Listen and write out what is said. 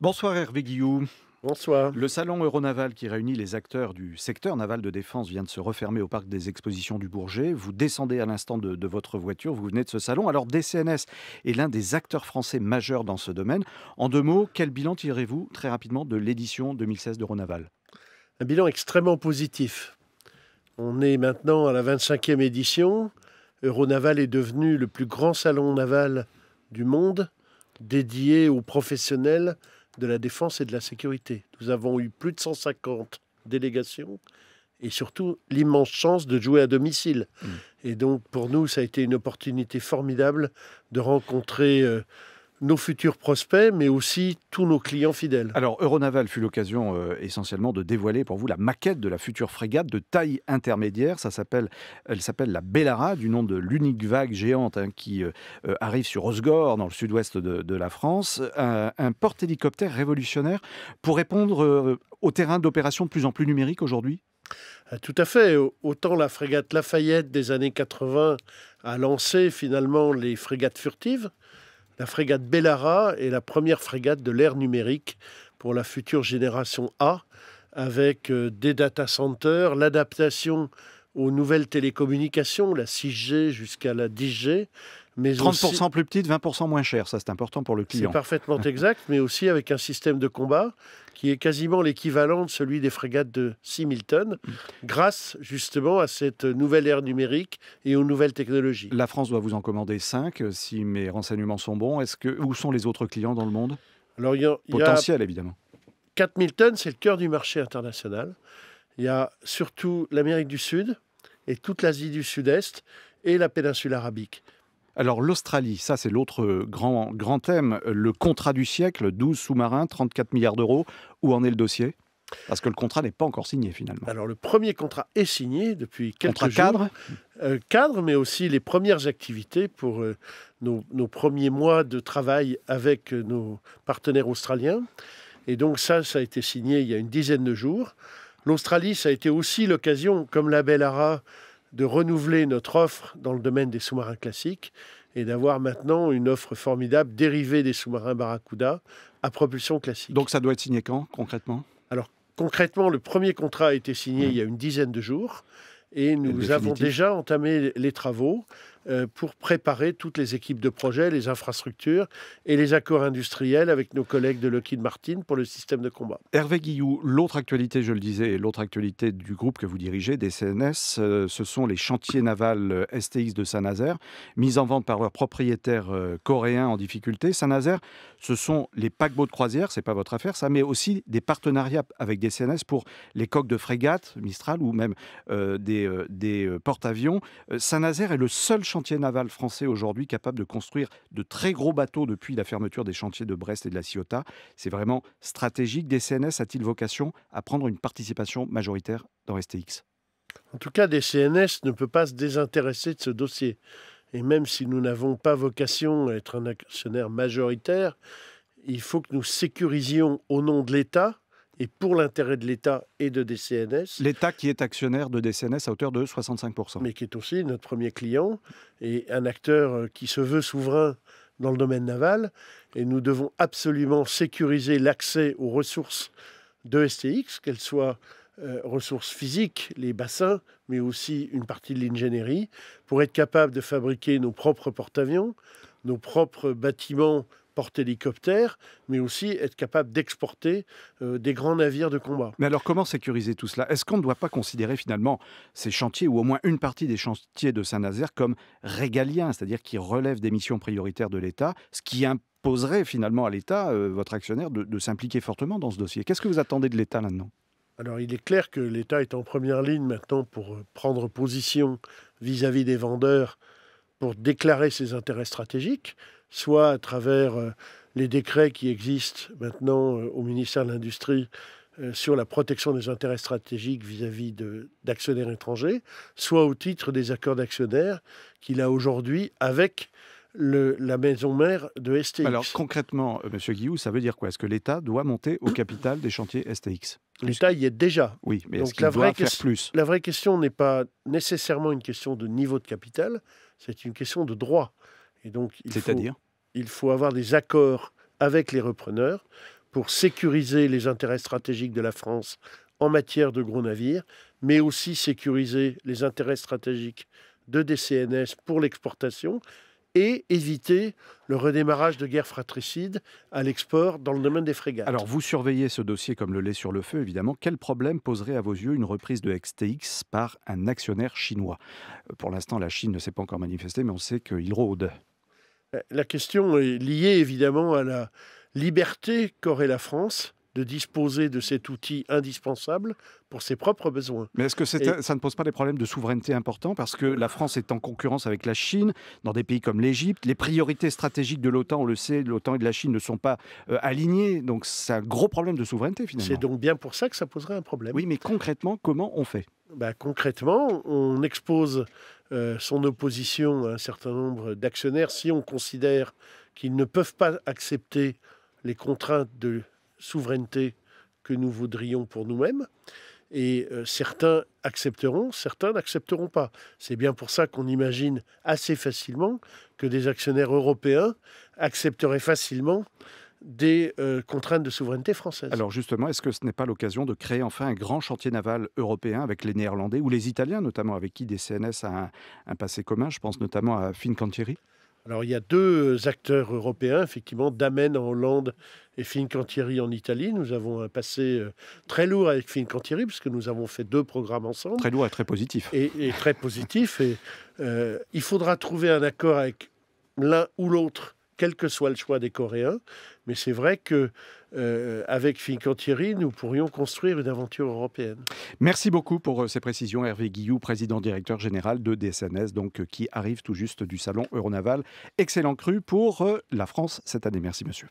Bonsoir Hervé Guillou. Bonsoir. Le salon Euronaval qui réunit les acteurs du secteur naval de défense vient de se refermer au parc des expositions du Bourget. Vous descendez à l'instant de votre voiture, vous venez de ce salon. Alors DCNS est l'un des acteurs français majeurs dans ce domaine. En deux mots, quel bilan tirez-vous très rapidement de l'édition 2016 d'Euronaval? Un bilan extrêmement positif. On est maintenant à la 25e édition. Euronaval est devenu le plus grand salon naval du monde dédié aux professionnels de la défense et de la sécurité. Nous avons eu plus de 150 délégations et surtout l'immense chance de jouer à domicile. Mm. Et donc pour nous, ça a été une opportunité formidable de rencontrer nos futurs prospects, mais aussi tous nos clients fidèles. Alors Euronaval fut l'occasion essentiellement de dévoiler pour vous la maquette de la future frégate de taille intermédiaire. Elle s'appelle la Bellara, du nom de l'unique vague géante qui arrive sur Osgore, dans le sud-ouest de la France. Un porte-hélicoptère révolutionnaire pour répondre au terrain d'opération de plus en plus numérique aujourd'hui. Tout à fait. Autant la frégate Lafayette des années 80 a lancé finalement les frégates furtives, la frégate Bellara est la première frégate de l'ère numérique pour la future génération A, avec des data centers, l'adaptation aux nouvelles télécommunications, la 6G jusqu'à la 10G, mais aussi, 30% plus petite, 20% moins cher, ça c'est important pour le c'est client. parfaitement exact, mais aussi avec un système de combat qui est quasiment l'équivalent de celui des frégates de 6000 tonnes, grâce justement à cette nouvelle ère numérique et aux nouvelles technologies. La France doit vous en commander 5, si mes renseignements sont bons. Où sont les autres clients dans le monde? Alors il y a Potentiel évidemment. 4000 tonnes, c'est le cœur du marché international. Il y a surtout l'Amérique du Sud et toute l'Asie du Sud-Est et la péninsule arabique. Alors l'Australie, ça c'est l'autre grand thème, le contrat du siècle, 12 sous-marins, 34 milliards d'euros. Où en est le dossier? Parce que le contrat n'est pas encore signé finalement. Alors le premier contrat est signé depuis quelques Contrat jours. cadre? Cadre, mais aussi les premières activités pour nos premiers mois de travail avec nos partenaires australiens. Et donc ça a été signé il y a une dizaine de jours. L'Australie, ça a été aussi l'occasion, comme la Bellara, de renouveler notre offre dans le domaine des sous-marins classiques et d'avoir maintenant une offre formidable dérivée des sous-marins Barracuda à propulsion classique. Donc ça doit être signé quand concrètement? Alors concrètement, le premier contrat a été signé il y a une dizaine de jours et nous avons définitif? déjà entamé les travaux pour préparer toutes les équipes de projet, les infrastructures et les accords industriels avec nos collègues de Lockheed Martin pour le système de combat. Hervé Guillou, l'autre actualité, je le disais, l'autre actualité du groupe que vous dirigez, des CNS, ce sont les chantiers navals STX de Saint-Nazaire, mis en vente par leur propriétaire coréen en difficulté. Saint-Nazaire, ce sont les paquebots de croisière, c'est pas votre affaire ça, mais aussi des partenariats avec des CNS pour les coques de frégates, Mistral, ou même des porte-avions. Saint-Nazaire est le seul chantier naval français aujourd'hui capable de construire de très gros bateaux depuis la fermeture des chantiers de Brest et de la Ciotat. C'est vraiment stratégique. DCNS a-t-il vocation à prendre une participation majoritaire dans STX? En tout cas, DCNS ne peut pas se désintéresser de ce dossier. Et même si nous n'avons pas vocation à être un actionnaire majoritaire, il faut que nous sécurisions au nom de l'État et pour l'intérêt de l'État et de DCNS, L'État qui est actionnaire de DCNS à hauteur de 65%. mais qui est aussi notre premier client et un acteur qui se veut souverain dans le domaine naval. Et nous devons absolument sécuriser l'accès aux ressources de STX, qu'elles soient ressources physiques, les bassins, mais aussi une partie de l'ingénierie, pour être capable de fabriquer nos propres porte-avions, nos propres bâtiments porte-hélicoptères, mais aussi être capable d'exporter des grands navires de combat. Mais alors comment sécuriser tout cela? Est-ce qu'on ne doit pas considérer finalement ces chantiers, ou au moins une partie des chantiers de Saint-Nazaire, comme régaliens, c'est-à-dire qui relèvent des missions prioritaires de l'État, ce qui imposerait finalement à l'État, votre actionnaire, de s'impliquer fortement dans ce dossier? Qu'est-ce que vous attendez de l'État là-dedans? Alors il est clair que l'État est en première ligne maintenant pour prendre position vis-à-vis des vendeurs, pour déclarer ses intérêts stratégiques, soit à travers les décrets qui existent maintenant au ministère de l'Industrie sur la protection des intérêts stratégiques vis-à-vis d'actionnaires étrangers, soit au titre des accords d'actionnaires qu'il a aujourd'hui avec la maison mère de STX. Alors concrètement, Monsieur Guillou, ça veut dire quoi? Est-ce que l'État doit monter au capital des chantiers STX? L'État y est déjà. Oui, mais est-ce Donc qu'il doit faire plus? la vraie question n'est pas nécessairement une question de niveau de capital, c'est une question de droit. Et donc C'est-à-dire? il faut avoir des accords avec les repreneurs pour sécuriser les intérêts stratégiques de la France en matière de gros navires, mais aussi sécuriser les intérêts stratégiques de DCNS pour l'exportation et éviter le redémarrage de guerres fratricides à l'export dans le domaine des frégates. Alors, vous surveillez ce dossier comme le lait sur le feu, évidemment. Quel problème poserait à vos yeux une reprise de XTX par un actionnaire chinois? Pour l'instant, la Chine ne s'est pas encore manifestée, mais on sait qu'il rôde. La question est liée évidemment à la liberté qu'aurait la France de disposer de cet outil indispensable pour ses propres besoins. Mais est-ce que Et ça ne pose pas des problèmes de souveraineté importants? Parce que la France est en concurrence avec la Chine, dans des pays comme l'Égypte. Les priorités stratégiques de l'OTAN, on le sait, l'OTAN et de la Chine ne sont pas alignées. Donc c'est un gros problème de souveraineté c'est finalement. donc bien pour ça que ça poserait un problème. Oui, mais concrètement, comment on fait? Concrètement, on expose son opposition à un certain nombre d'actionnaires si on considère qu'ils ne peuvent pas accepter les contraintes de souveraineté que nous voudrions pour nous-mêmes. Et certains accepteront, certains n'accepteront pas. C'est bien pour ça qu'on imagine assez facilement que des actionnaires européens accepteraient facilement des contraintes de souveraineté française. Alors justement, est-ce que ce n'est pas l'occasion de créer enfin un grand chantier naval européen avec les Néerlandais ou les Italiens notamment, avec qui DCNS a un passé commun? Je pense notamment à Fincantieri. Alors il y a deux acteurs européens, effectivement, Damen en Hollande et Fincantieri en Italie. Nous avons un passé très lourd avec Fincantieri, puisque nous avons fait 2 programmes ensemble, Très lourd et très positif. et très positif. Et il faudra trouver un accord avec l'un ou l'autre, quel que soit le choix des Coréens. Mais c'est vrai que avec Fincantieri, nous pourrions construire une aventure européenne. Merci beaucoup pour ces précisions. Hervé Guilloux, président directeur général de DSNS, donc, qui arrive tout juste du salon Euronaval. Excellent cru pour la France cette année. Merci monsieur.